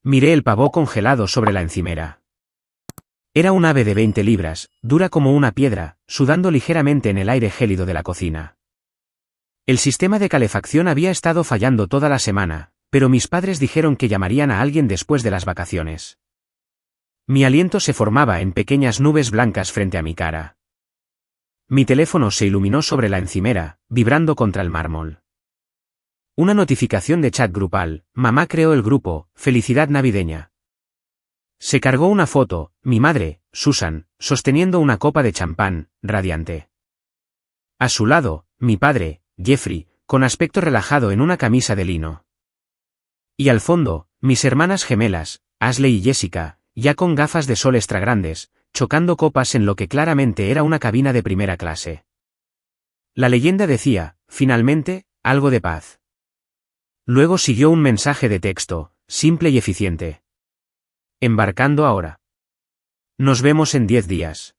Miré el pavó congelado sobre la encimera. Era un ave de 20 libras, dura como una piedra, sudando ligeramente en el aire gélido de la cocina. El sistema de calefacción había estado fallando toda la semana, pero mis padres dijeron que llamarían a alguien después de las vacaciones. Mi aliento se formaba en pequeñas nubes blancas frente a mi cara. Mi teléfono se iluminó sobre la encimera, vibrando contra el mármol. Una notificación de chat grupal: mamá creó el grupo, felicidad navideña. Se cargó una foto, mi madre, Susan, sosteniendo una copa de champán, radiante. A su lado, mi padre, Jeffrey, con aspecto relajado en una camisa de lino. Y al fondo, mis hermanas gemelas, Ashley y Jessica, ya con gafas de sol extra grandes, chocando copas en lo que claramente era una cabina de primera clase. La leyenda decía, finalmente, algo de paz. Luego siguió un mensaje de texto, simple y eficiente. Embarcando ahora. Nos vemos en 10 días.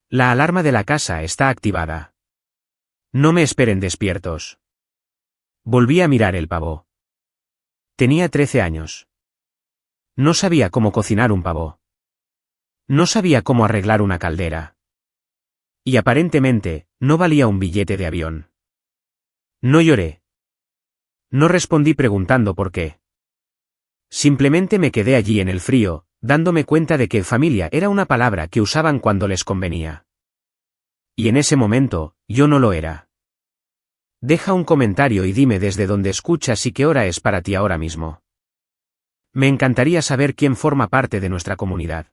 La alarma de la casa está activada. No me esperen despiertos. Volví a mirar el pavó. Tenía 13 años. No sabía cómo cocinar un pavó. No sabía cómo arreglar una caldera. Y aparentemente, no valía un billete de avión. No lloré. No respondí preguntando por qué. Simplemente me quedé allí en el frío, dándome cuenta de que familia era una palabra que usaban cuando les convenía. Y en ese momento, yo no lo era. Deja un comentario y dime desde dónde escuchas y qué hora es para ti ahora mismo. Me encantaría saber quién forma parte de nuestra comunidad.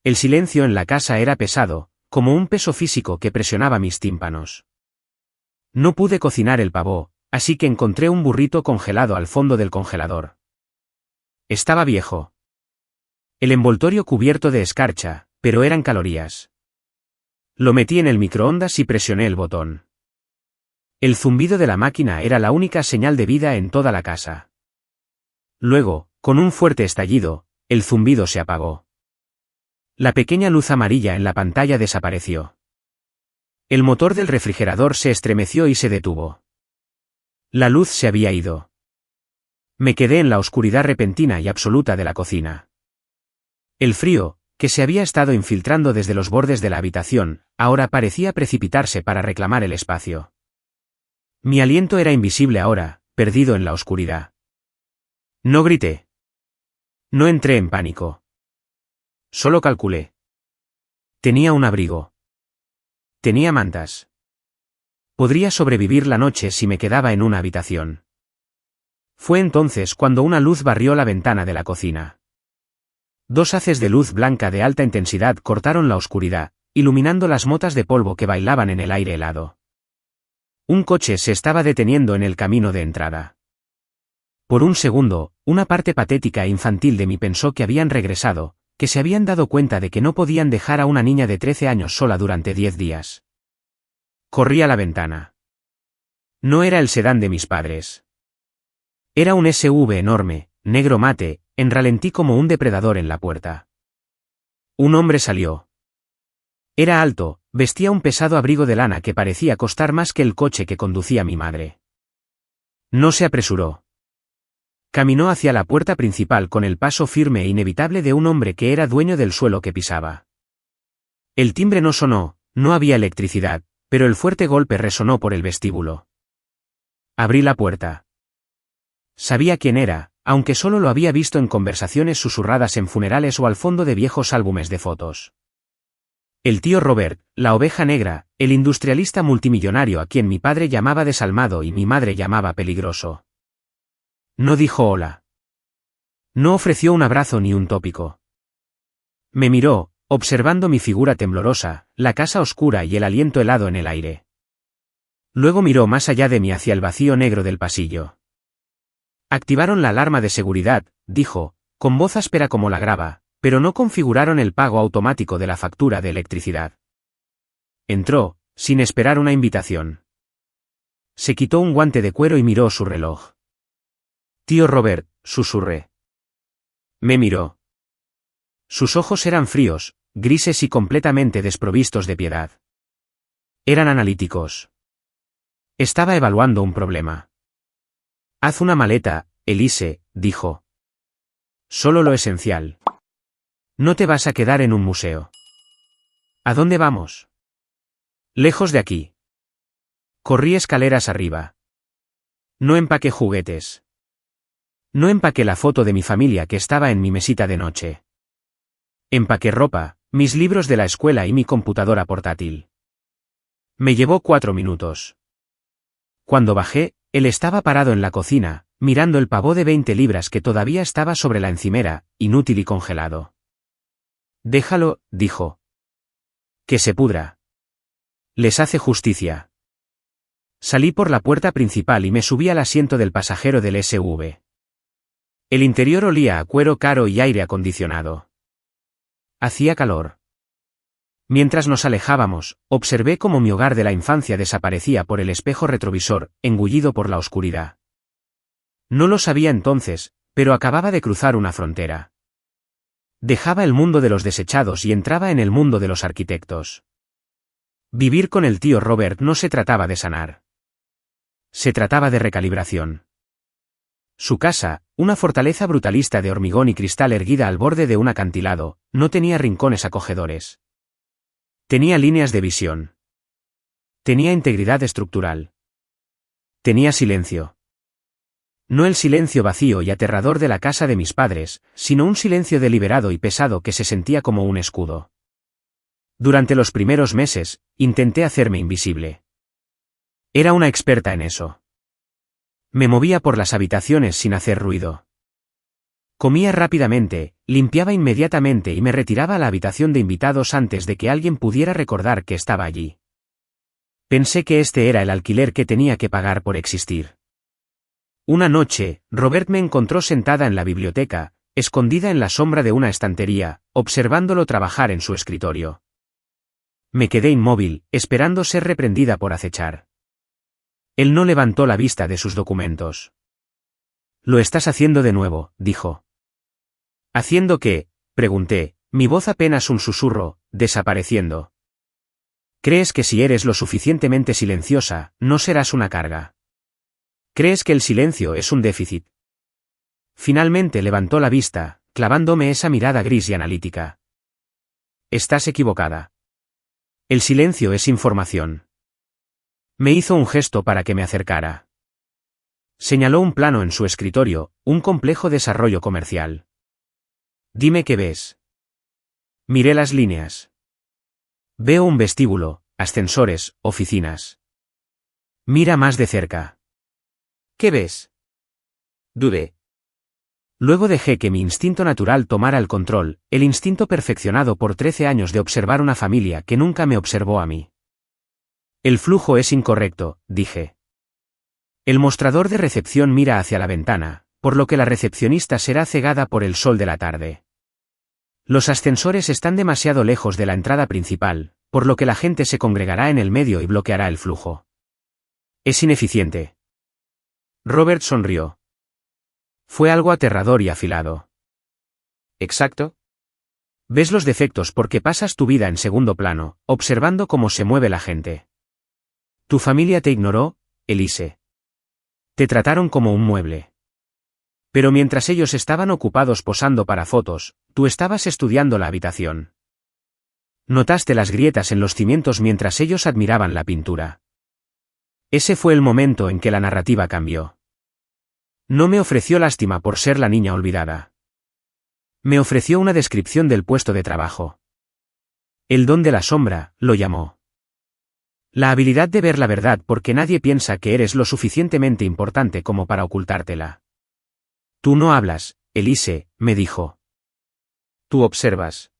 El silencio en la casa era pesado, como un peso físico que presionaba mis tímpanos. No pude cocinar el pavó, así que encontré un burrito congelado al fondo del congelador. Estaba viejo. El envoltorio cubierto de escarcha, pero eran calorías. Lo metí en el microondas y presioné el botón. El zumbido de la máquina era la única señal de vida en toda la casa. Luego, con un fuerte estallido, el zumbido se apagó. La pequeña luz amarilla en la pantalla desapareció. El motor del refrigerador se estremeció y se detuvo. La luz se había ido. Me quedé en la oscuridad repentina y absoluta de la cocina. El frío, que se había estado infiltrando desde los bordes de la habitación, ahora parecía precipitarse para reclamar el espacio. Mi aliento era invisible ahora, perdido en la oscuridad. No grité. No entré en pánico. Solo calculé. Tenía un abrigo. Tenía mantas. Podría sobrevivir la noche si me quedaba en una habitación. Fue entonces cuando una luz barrió la ventana de la cocina. 2 haces de luz blanca de alta intensidad cortaron la oscuridad, iluminando las motas de polvo que bailaban en el aire helado. Un coche se estaba deteniendo en el camino de entrada. Por un segundo, una parte patética e infantil de mí pensó que habían regresado, que se habían dado cuenta de que no podían dejar a una niña de 13 años sola durante 10 días. Corrí a la ventana. No era el sedán de mis padres. Era un SUV enorme, negro mate, en ralentí como un depredador en la puerta. Un hombre salió. Era alto, vestía un pesado abrigo de lana que parecía costar más que el coche que conducía mi madre. No se apresuró. Caminó hacia la puerta principal con el paso firme e inevitable de un hombre que era dueño del suelo que pisaba. El timbre no sonó, no había electricidad, pero el fuerte golpe resonó por el vestíbulo. Abrí la puerta. Sabía quién era, aunque solo lo había visto en conversaciones susurradas en funerales o al fondo de viejos álbumes de fotos. El tío Robert, la oveja negra, el industrialista multimillonario a quien mi padre llamaba desalmado y mi madre llamaba peligroso. No dijo hola. No ofreció un abrazo ni un tópico. Me miró, observando mi figura temblorosa, la casa oscura y el aliento helado en el aire. Luego miró más allá de mí hacia el vacío negro del pasillo. Activaron la alarma de seguridad, dijo, con voz áspera como la grava, pero no configuraron el pago automático de la factura de electricidad. Entró, sin esperar una invitación. Se quitó un guante de cuero y miró su reloj. Tío Robert, susurré. Me miró. Sus ojos eran fríos, grises y completamente desprovistos de piedad. Eran analíticos. Estaba evaluando un problema. Haz una maleta, Elise, dijo. Solo lo esencial. No te vas a quedar en un museo. ¿A dónde vamos? Lejos de aquí. Corrí escaleras arriba. No empaqué juguetes. No empaqué la foto de mi familia que estaba en mi mesita de noche. Empaqué ropa, mis libros de la escuela y mi computadora portátil. Me llevó 4 minutos. Cuando bajé, él estaba parado en la cocina, mirando el pavó de 20 libras que todavía estaba sobre la encimera, inútil y congelado. Déjalo, dijo. Que se pudra. Les hace justicia. Salí por la puerta principal y me subí al asiento del pasajero del SUV. El interior olía a cuero caro y aire acondicionado. Hacía calor. Mientras nos alejábamos, observé cómo mi hogar de la infancia desaparecía por el espejo retrovisor, engullido por la oscuridad. No lo sabía entonces, pero acababa de cruzar una frontera. Dejaba el mundo de los desechados y entraba en el mundo de los arquitectos. Vivir con el tío Robert no se trataba de sanar. Se trataba de recalibración. Su casa, una fortaleza brutalista de hormigón y cristal erguida al borde de un acantilado, no tenía rincones acogedores. Tenía líneas de visión. Tenía integridad estructural. Tenía silencio. No el silencio vacío y aterrador de la casa de mis padres, sino un silencio deliberado y pesado que se sentía como un escudo. Durante los primeros meses, intenté hacerme invisible. Era una experta en eso. Me movía por las habitaciones sin hacer ruido. Comía rápidamente, limpiaba inmediatamente y me retiraba a la habitación de invitados antes de que alguien pudiera recordar que estaba allí. Pensé que este era el alquiler que tenía que pagar por existir. Una noche, Robert me encontró sentada en la biblioteca, escondida en la sombra de una estantería, observándolo trabajar en su escritorio. Me quedé inmóvil, esperando ser reprendida por acechar. Él no levantó la vista de sus documentos. «Lo estás haciendo de nuevo», dijo. «¿Haciendo qué?», pregunté, mi voz apenas un susurro, desapareciendo. «¿Crees que si eres lo suficientemente silenciosa, no serás una carga? ¿Crees que el silencio es un déficit?». Finalmente levantó la vista, clavándome esa mirada gris y analítica. «Estás equivocada. El silencio es información». Me hizo un gesto para que me acercara. Señaló un plano en su escritorio, un complejo desarrollo comercial. «Dime qué ves». Miré las líneas. «Veo un vestíbulo, ascensores, oficinas». «Mira más de cerca». «¿Qué ves?». Dudé. Luego dejé que mi instinto natural tomara el control, el instinto perfeccionado por 13 años de observar una familia que nunca me observó a mí. «El flujo es incorrecto», dije. «El mostrador de recepción mira hacia la ventana, por lo que la recepcionista será cegada por el sol de la tarde. Los ascensores están demasiado lejos de la entrada principal, por lo que la gente se congregará en el medio y bloqueará el flujo. Es ineficiente». Robert sonrió. Fue algo aterrador y afilado. «¿Exacto? Ves los defectos porque pasas tu vida en segundo plano, observando cómo se mueve la gente. Tu familia te ignoró, Elise. Te trataron como un mueble. Pero mientras ellos estaban ocupados posando para fotos, tú estabas estudiando la habitación. Notaste las grietas en los cimientos mientras ellos admiraban la pintura. Ese fue el momento en que la narrativa cambió. No me ofreció lástima por ser la niña olvidada. Me ofreció una descripción del puesto de trabajo. El don de la sombra, lo llamó. La habilidad de ver la verdad porque nadie piensa que eres lo suficientemente importante como para ocultártela. Tú no hablas, Elise, me dijo. Tú observas.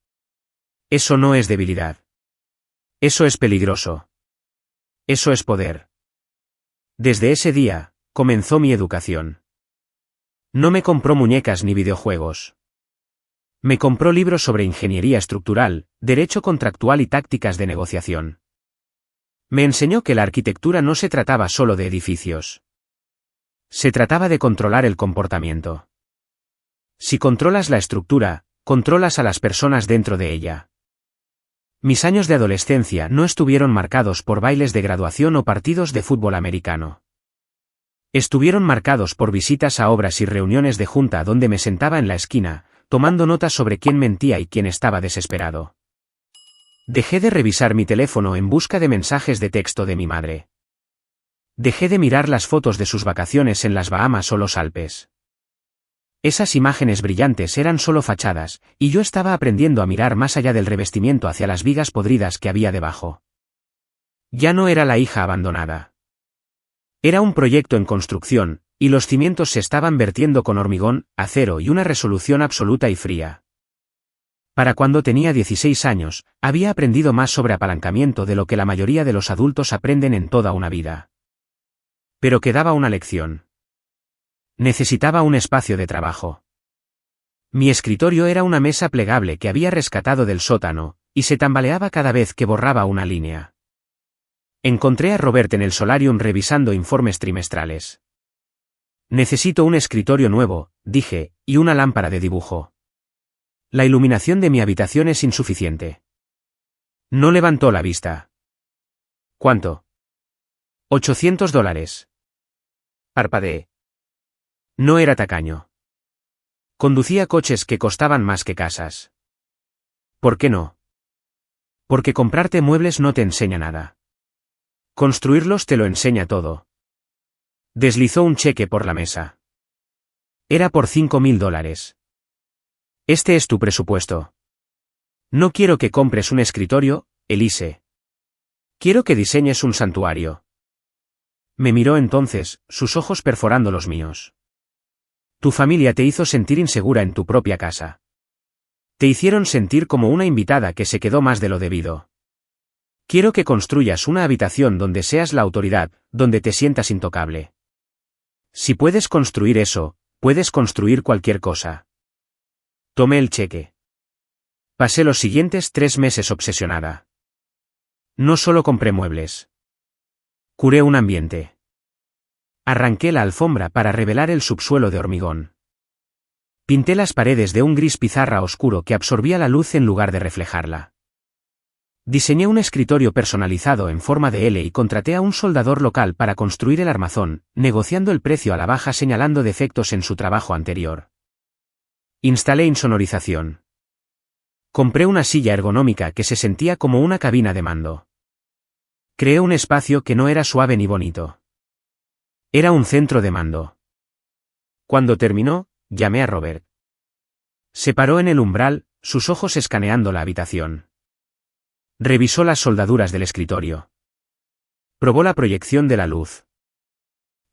Eso no es debilidad. Eso es peligroso. Eso es poder. Desde ese día, comenzó mi educación. No me compró muñecas ni videojuegos. Me compró libros sobre ingeniería estructural, derecho contractual y tácticas de negociación. Me enseñó que la arquitectura no se trataba solo de edificios. Se trataba de controlar el comportamiento. Si controlas la estructura, controlas a las personas dentro de ella. Mis años de adolescencia no estuvieron marcados por bailes de graduación o partidos de fútbol americano. Estuvieron marcados por visitas a obras y reuniones de junta donde me sentaba en la esquina, tomando notas sobre quién mentía y quién estaba desesperado. Dejé de revisar mi teléfono en busca de mensajes de texto de mi madre. Dejé de mirar las fotos de sus vacaciones en las Bahamas o los Alpes. Esas imágenes brillantes eran solo fachadas, y yo estaba aprendiendo a mirar más allá del revestimiento hacia las vigas podridas que había debajo. Ya no era la hija abandonada. Era un proyecto en construcción, y los cimientos se estaban vertiendo con hormigón, acero y una resolución absoluta y fría. Para cuando tenía 16 años, había aprendido más sobre apalancamiento de lo que la mayoría de los adultos aprenden en toda una vida. Pero quedaba una lección. Necesitaba un espacio de trabajo. Mi escritorio era una mesa plegable que había rescatado del sótano, y se tambaleaba cada vez que borraba una línea. Encontré a Robert en el solarium revisando informes trimestrales. Necesito un escritorio nuevo, dije, y una lámpara de dibujo. La iluminación de mi habitación es insuficiente. No levantó la vista. ¿Cuánto? $800. Parpadeé. No era tacaño. Conducía coches que costaban más que casas. ¿Por qué no? Porque comprarte muebles no te enseña nada. Construirlos te lo enseña todo. Deslizó un cheque por la mesa. Era por $5.000. Este es tu presupuesto. No quiero que compres un escritorio, Elise. Quiero que diseñes un santuario. Me miró entonces, sus ojos perforando los míos. Tu familia te hizo sentir insegura en tu propia casa. Te hicieron sentir como una invitada que se quedó más de lo debido. Quiero que construyas una habitación donde seas la autoridad, donde te sientas intocable. Si puedes construir eso, puedes construir cualquier cosa. Tomé el cheque. Pasé los siguientes 3 meses obsesionada. No solo compré muebles. Curé un ambiente. Arranqué la alfombra para revelar el subsuelo de hormigón. Pinté las paredes de un gris pizarra oscuro que absorbía la luz en lugar de reflejarla. Diseñé un escritorio personalizado en forma de L y contraté a un soldador local para construir el armazón, negociando el precio a la baja señalando defectos en su trabajo anterior. Instalé insonorización. Compré una silla ergonómica que se sentía como una cabina de mando. Creé un espacio que no era suave ni bonito. Era un centro de mando. Cuando terminó, llamé a Robert. Se paró en el umbral, sus ojos escaneando la habitación. Revisó las soldaduras del escritorio. Probó la proyección de la luz.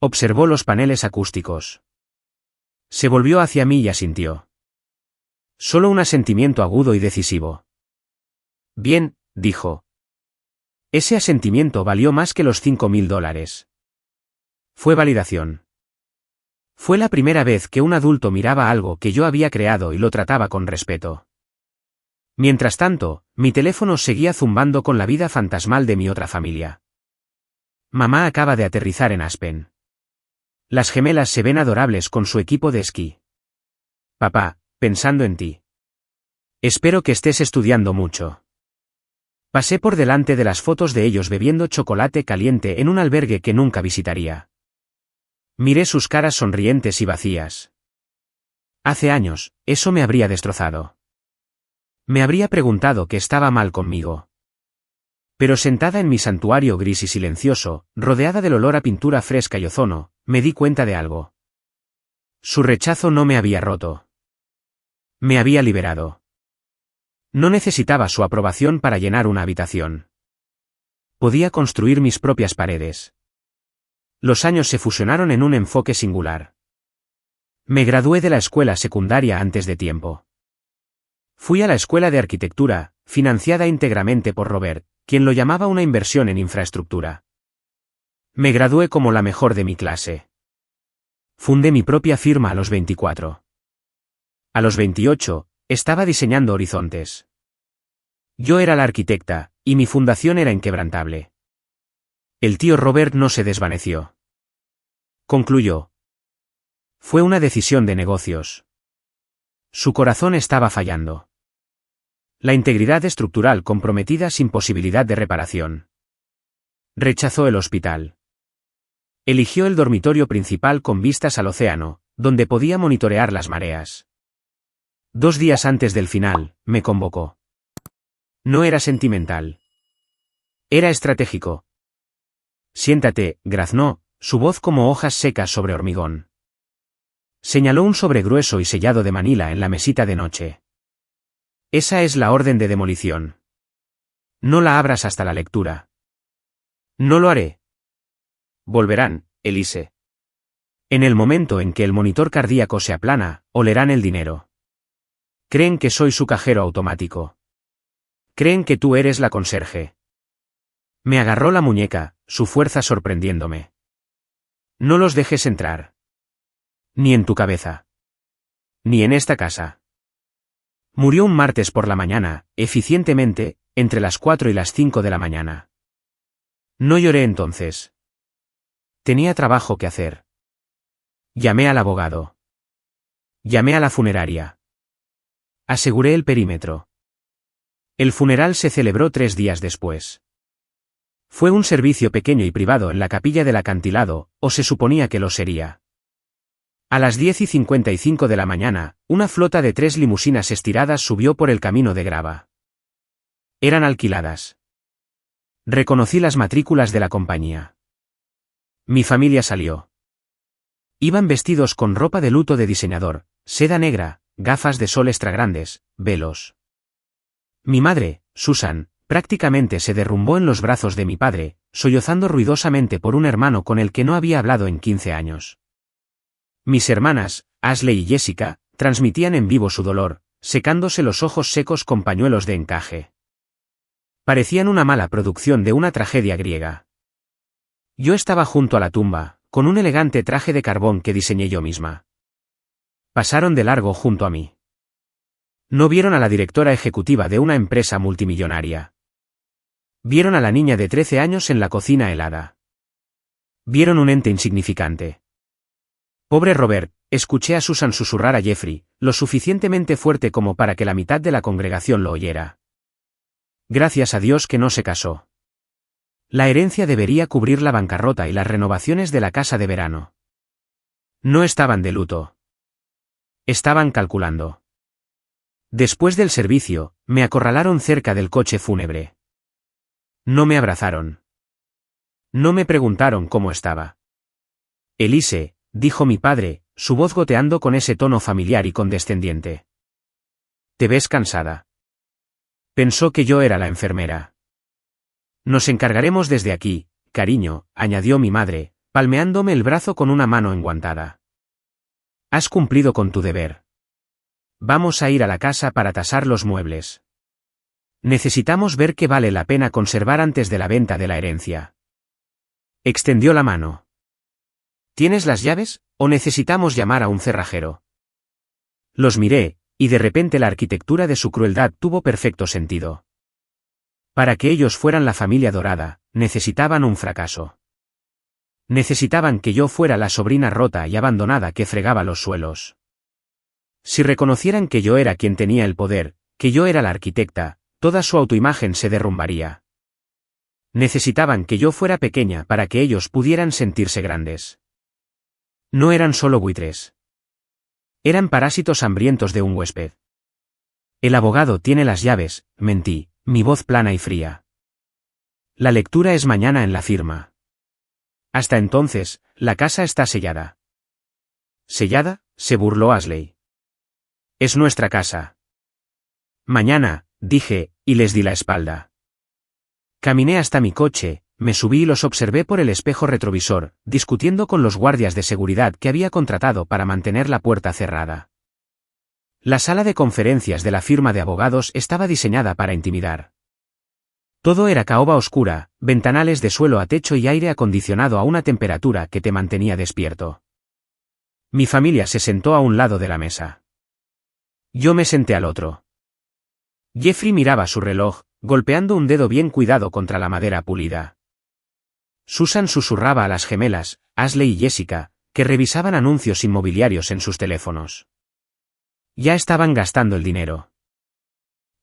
Observó los paneles acústicos. Se volvió hacia mí y asintió. Solo un asentimiento agudo y decisivo. Bien, dijo. Ese asentimiento valió más que los $5.000. Fue validación. Fue la primera vez que un adulto miraba algo que yo había creado y lo trataba con respeto. Mientras tanto, mi teléfono seguía zumbando con la vida fantasmal de mi otra familia. Mamá acaba de aterrizar en Aspen. Las gemelas se ven adorables con su equipo de esquí. Papá, pensando en ti. Espero que estés estudiando mucho. Pasé por delante de las fotos de ellos bebiendo chocolate caliente en un albergue que nunca visitaría. Miré sus caras sonrientes y vacías. Hace años, eso me habría destrozado. Me habría preguntado qué estaba mal conmigo. Pero sentada en mi santuario gris y silencioso, rodeada del olor a pintura fresca y ozono, me di cuenta de algo. Su rechazo no me había roto. Me había liberado. No necesitaba su aprobación para llenar una habitación. Podía construir mis propias paredes. Los años se fusionaron en un enfoque singular. Me gradué de la escuela secundaria antes de tiempo. Fui a la escuela de arquitectura, financiada íntegramente por Robert, quien lo llamaba una inversión en infraestructura. Me gradué como la mejor de mi clase. Fundé mi propia firma a los 24. A los 28, estaba diseñando horizontes. Yo era la arquitecta, y mi fundación era inquebrantable. El tío Robert no se desvaneció. Concluyó. Fue una decisión de negocios. Su corazón estaba fallando. La integridad estructural comprometida sin posibilidad de reparación. Rechazó el hospital. Eligió el dormitorio principal con vistas al océano, donde podía monitorear las mareas. 2 días antes del final, me convocó. No era sentimental. Era estratégico. Siéntate, graznó, su voz como hojas secas sobre hormigón. Señaló un sobre grueso y sellado de Manila en la mesita de noche. Esa es la orden de demolición. No la abras hasta la lectura. No lo haré. Volverán, Elise. En el momento en que el monitor cardíaco se aplana, olerán el dinero. Creen que soy su cajero automático. Creen que tú eres la conserje. Me agarró la muñeca, su fuerza sorprendiéndome. No los dejes entrar. Ni en tu cabeza. Ni en esta casa. Murió un martes por la mañana, eficientemente, entre las 4 y las 5 de la mañana. No lloré entonces. Tenía trabajo que hacer. Llamé al abogado. Llamé a la funeraria. Aseguré el perímetro. El funeral se celebró 3 días después. Fue un servicio pequeño y privado en la capilla del acantilado, o se suponía que lo sería. A las 10:55 de la mañana, una flota de 3 limusinas estiradas subió por el camino de grava. Eran alquiladas. Reconocí las matrículas de la compañía. Mi familia salió. Iban vestidos con ropa de luto de diseñador, seda negra, gafas de sol extra grandes, velos. Mi madre, Susan, prácticamente se derrumbó en los brazos de mi padre, sollozando ruidosamente por un hermano con el que no había hablado en 15 años. Mis hermanas, Ashley y Jessica, transmitían en vivo su dolor, secándose los ojos secos con pañuelos de encaje. Parecían una mala producción de una tragedia griega. Yo estaba junto a la tumba, con un elegante traje de carbón que diseñé yo misma. Pasaron de largo junto a mí. No vieron a la directora ejecutiva de una empresa multimillonaria. Vieron a la niña de 13 años en la cocina helada. Vieron un ente insignificante. Pobre Robert, escuché a Susan susurrar a Jeffrey, lo suficientemente fuerte como para que la mitad de la congregación lo oyera. Gracias a Dios que no se casó. La herencia debería cubrir la bancarrota y las renovaciones de la casa de verano. No estaban de luto. Estaban calculando. Después del servicio, me acorralaron cerca del coche fúnebre. No me abrazaron. No me preguntaron cómo estaba. Elise, dijo mi padre, su voz goteando con ese tono familiar y condescendiente. ¿Te ves cansada? Pensó que yo era la enfermera. Nos encargaremos desde aquí, cariño, añadió mi madre, palmeándome el brazo con una mano enguantada. Has cumplido con tu deber. Vamos a ir a la casa para tasar los muebles. Necesitamos ver qué vale la pena conservar antes de la venta de la herencia. Extendió la mano. ¿Tienes las llaves, o necesitamos llamar a un cerrajero? Los miré, y de repente la arquitectura de su crueldad tuvo perfecto sentido. Para que ellos fueran la familia dorada, necesitaban un fracaso. Necesitaban que yo fuera la sobrina rota y abandonada que fregaba los suelos. Si reconocieran que yo era quien tenía el poder, que yo era la arquitecta, toda su autoimagen se derrumbaría. Necesitaban que yo fuera pequeña para que ellos pudieran sentirse grandes. No eran solo buitres. Eran parásitos hambrientos de un huésped. El abogado tiene las llaves, mentí, mi voz plana y fría. La lectura es mañana en la firma. Hasta entonces, la casa está sellada. ¿Sellada?, se burló Ashley. Es nuestra casa. Mañana, dije, y les di la espalda. Caminé hasta mi coche, me subí y los observé por el espejo retrovisor, discutiendo con los guardias de seguridad que había contratado para mantener la puerta cerrada. La sala de conferencias de la firma de abogados estaba diseñada para intimidar. Todo era caoba oscura, ventanales de suelo a techo y aire acondicionado a una temperatura que te mantenía despierto. Mi familia se sentó a un lado de la mesa. Yo me senté al otro. Jeffrey miraba su reloj, golpeando un dedo bien cuidado contra la madera pulida. Susan susurraba a las gemelas, Ashley y Jessica, que revisaban anuncios inmobiliarios en sus teléfonos. Ya estaban gastando el dinero.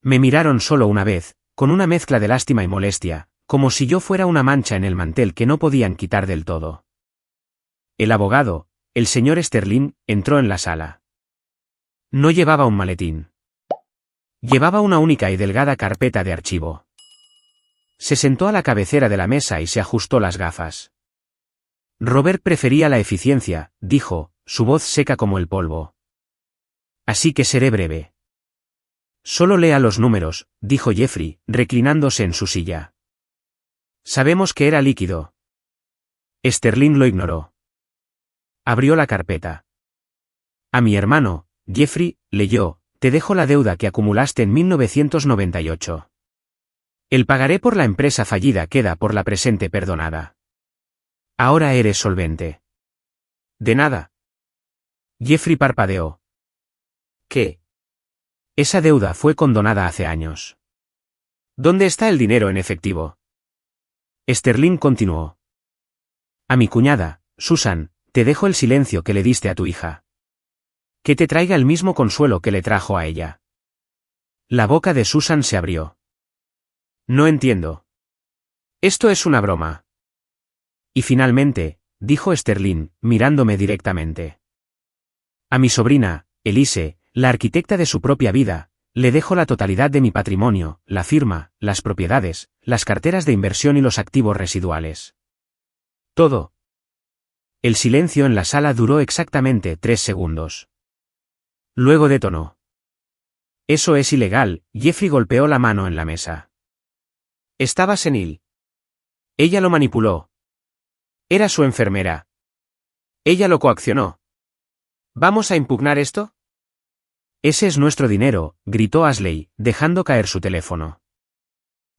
Me miraron solo una vez, con una mezcla de lástima y molestia, como si yo fuera una mancha en el mantel que no podían quitar del todo. El abogado, el señor Sterling, entró en la sala. No llevaba un maletín. Llevaba una única y delgada carpeta de archivo. Se sentó a la cabecera de la mesa y se ajustó las gafas. Robert prefería la eficiencia, dijo, su voz seca como el polvo. Así que seré breve. Solo lea los números, dijo Jeffrey, reclinándose en su silla. Sabemos que era líquido. Sterling lo ignoró. Abrió la carpeta. A mi hermano, Jeffrey, leyó, te dejo la deuda que acumulaste en 1998. El pagaré por la empresa fallida queda por la presente perdonada. Ahora eres solvente. De nada. Jeffrey parpadeó. ¿Qué? Esa deuda fue condonada hace años. ¿Dónde está el dinero en efectivo? Sterling continuó. A mi cuñada, Susan, te dejo el silencio que le diste a tu hija. Que te traiga el mismo consuelo que le trajo a ella. La boca de Susan se abrió. No entiendo. Esto es una broma. Y finalmente, dijo Sterling, mirándome directamente. A mi sobrina, Elise, la arquitecta de su propia vida, le dejo la totalidad de mi patrimonio, la firma, las propiedades, las carteras de inversión y los activos residuales. Todo. El silencio en la sala duró exactamente 3 segundos. Luego detonó. Eso es ilegal, Jeffrey golpeó la mano en la mesa. Estaba senil. Ella lo manipuló. Era su enfermera. Ella lo coaccionó. ¿Vamos a impugnar esto? Ese es nuestro dinero, gritó Ashley, dejando caer su teléfono.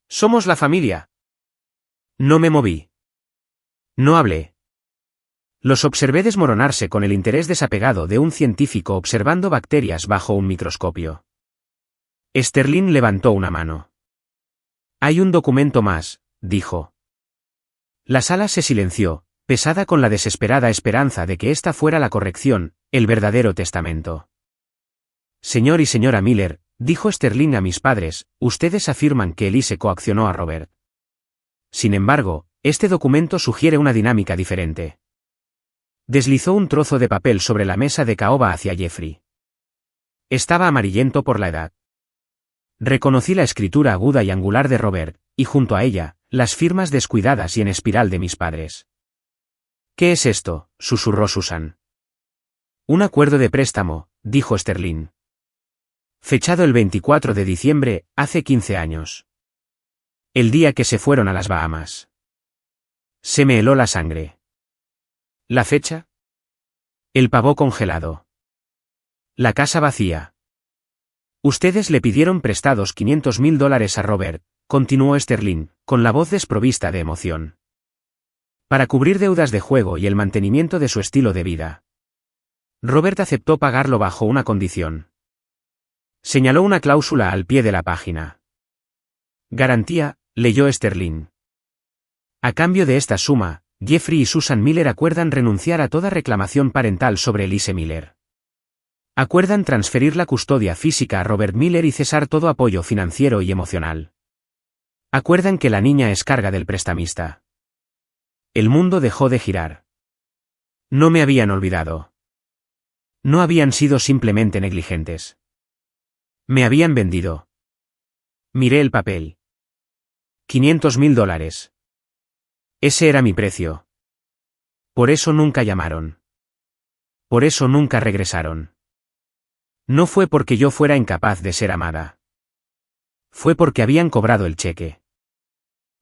Somos la familia. No me moví. No hablé. Los observé desmoronarse con el interés desapegado de un científico observando bacterias bajo un microscopio. Sterling levantó una mano. Hay un documento más, dijo. La sala se silenció, pesada con la desesperada esperanza de que esta fuera la corrección, el verdadero testamento. Señor y señora Miller, dijo Sterling a mis padres, ustedes afirman que Elise coaccionó a Robert. Sin embargo, este documento sugiere una dinámica diferente. Deslizó un trozo de papel sobre la mesa de caoba hacia Jeffrey. Estaba amarillento por la edad. Reconocí la escritura aguda y angular de Robert, y junto a ella, las firmas descuidadas y en espiral de mis padres. ¿Qué es esto?, susurró Susan. Un acuerdo de préstamo, dijo Sterling. Fechado el 24 de diciembre, hace 15 años. El día que se fueron a las Bahamas. Se me heló la sangre. ¿La fecha? El pavo congelado. La casa vacía. Ustedes le pidieron prestados $500,000 a Robert, continuó Sterling, con la voz desprovista de emoción. Para cubrir deudas de juego y el mantenimiento de su estilo de vida. Robert aceptó pagarlo bajo una condición. Señaló una cláusula al pie de la página. Garantía, leyó Sterling. A cambio de esta suma, Jeffrey y Susan Miller acuerdan renunciar a toda reclamación parental sobre Elise Miller. Acuerdan transferir la custodia física a Robert Miller y cesar todo apoyo financiero y emocional. Acuerdan que la niña es carga del prestamista. El mundo dejó de girar. No me habían olvidado. No habían sido simplemente negligentes. Me habían vendido. Miré el papel. $500,000. Ese era mi precio. Por eso nunca llamaron. Por eso nunca regresaron. No fue porque yo fuera incapaz de ser amada. Fue porque habían cobrado el cheque.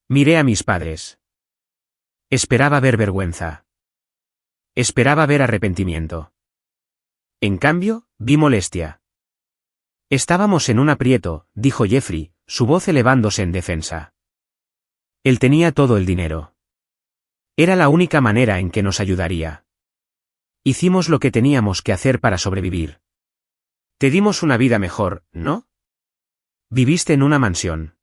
Miré a mis padres. Esperaba ver vergüenza. Esperaba ver arrepentimiento. En cambio, vi molestia. Estábamos en un aprieto, dijo Jeffrey, su voz elevándose en defensa. Él tenía todo el dinero. Era la única manera en que nos ayudaría. Hicimos lo que teníamos que hacer para sobrevivir. Te dimos una vida mejor, ¿no? Viviste en una mansión.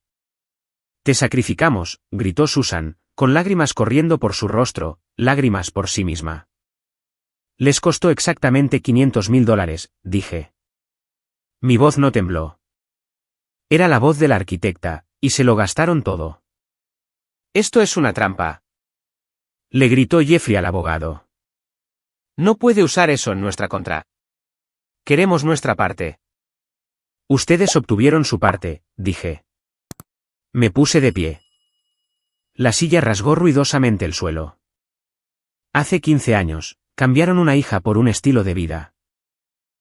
Te sacrificamos, gritó Susan, con lágrimas corriendo por su rostro, lágrimas por sí misma. Les costó exactamente $500,000, dije. Mi voz no tembló. Era la voz de la arquitecta, y se lo gastaron todo. Esto es una trampa. Le gritó Jeffrey al abogado. No puede usar eso en nuestra contra. Queremos nuestra parte. Ustedes obtuvieron su parte, dije. Me puse de pie. La silla rasgó ruidosamente el suelo. Hace 15 años, cambiaron una hija por un estilo de vida.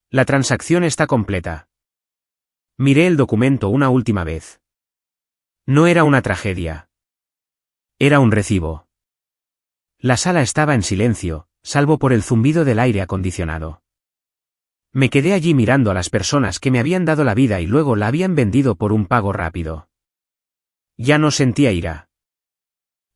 La transacción está completa. Miré el documento una última vez. No era una tragedia. Era un recibo. La sala estaba en silencio, salvo por el zumbido del aire acondicionado. Me quedé allí mirando a las personas que me habían dado la vida y luego la habían vendido por un pago rápido. Ya no sentía ira.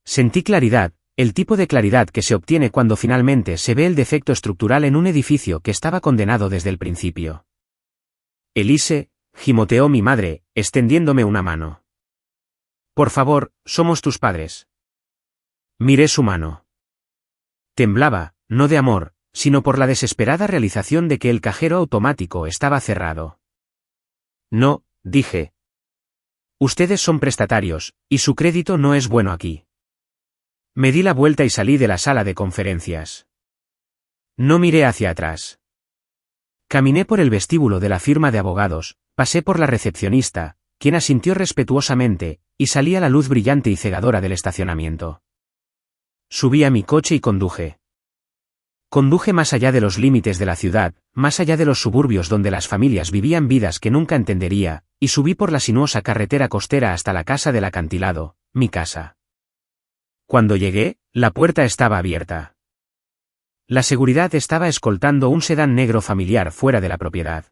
Sentí claridad, el tipo de claridad que se obtiene cuando finalmente se ve el defecto estructural en un edificio que estaba condenado desde el principio. Elise, gimoteó mi madre, extendiéndome una mano. Por favor, somos tus padres. Miré su mano. Temblaba, no de amor, sino por la desesperada realización de que el cajero automático estaba cerrado. No, dije. Ustedes son prestatarios, y su crédito no es bueno aquí. Me di la vuelta y salí de la sala de conferencias. No miré hacia atrás. Caminé por el vestíbulo de la firma de abogados, pasé por la recepcionista, quien asintió respetuosamente, y salí a la luz brillante y cegadora del estacionamiento. Subí a mi coche y conduje. Conduje más allá de los límites de la ciudad, más allá de los suburbios donde las familias vivían vidas que nunca entendería, y subí por la sinuosa carretera costera hasta la casa del acantilado, mi casa. Cuando llegué, la puerta estaba abierta. La seguridad estaba escoltando un sedán negro familiar fuera de la propiedad.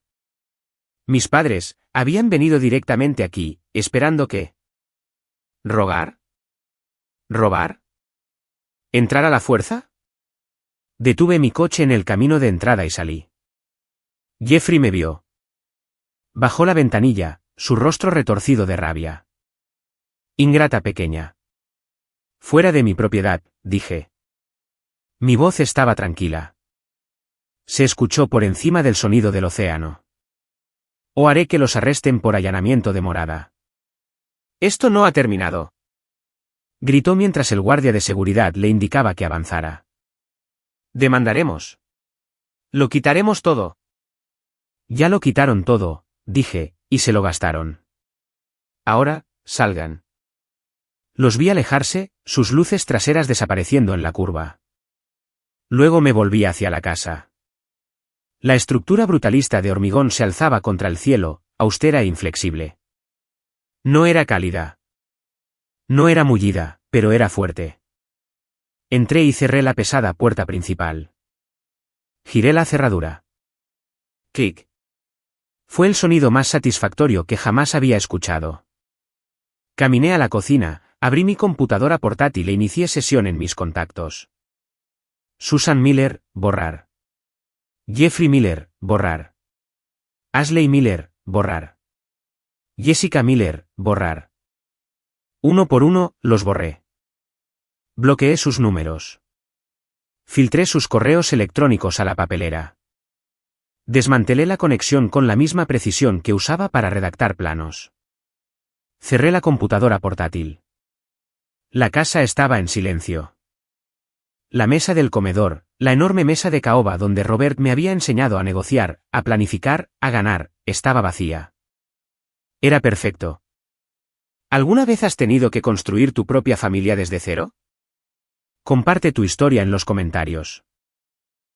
Mis padres habían venido directamente aquí, esperando que... ¿Rogar? ¿Robar? ¿Entrar a la fuerza? Detuve mi coche en el camino de entrada y salí. Jeffrey me vio. Bajó la ventanilla, su rostro retorcido de rabia. Ingrata pequeña. Fuera de mi propiedad, dije. Mi voz estaba tranquila. Se escuchó por encima del sonido del océano. O haré que los arresten por allanamiento de morada. Esto no ha terminado. Gritó mientras el guardia de seguridad le indicaba que avanzara. Demandaremos. Lo quitaremos todo. Ya lo quitaron todo, dije, y se lo gastaron. Ahora, salgan. Los vi alejarse, sus luces traseras desapareciendo en la curva. Luego me volví hacia la casa. La estructura brutalista de hormigón se alzaba contra el cielo, austera e inflexible. No era cálida. No era mullida, pero era fuerte. Entré y cerré la pesada puerta principal. Giré la cerradura. Clic. Fue el sonido más satisfactorio que jamás había escuchado. Caminé a la cocina, abrí mi computadora portátil e inicié sesión en mis contactos. Susan Miller, borrar. Jeffrey Miller, borrar. Ashley Miller, borrar. Jessica Miller, borrar. Uno por uno, los borré. Bloqueé sus números. Filtré sus correos electrónicos a la papelera. Desmantelé la conexión con la misma precisión que usaba para redactar planos. Cerré la computadora portátil. La casa estaba en silencio. La mesa del comedor, la enorme mesa de caoba donde Robert me había enseñado a negociar, a planificar, a ganar, estaba vacía. Era perfecto. ¿Alguna vez has tenido que construir tu propia familia desde cero? Comparte tu historia en los comentarios.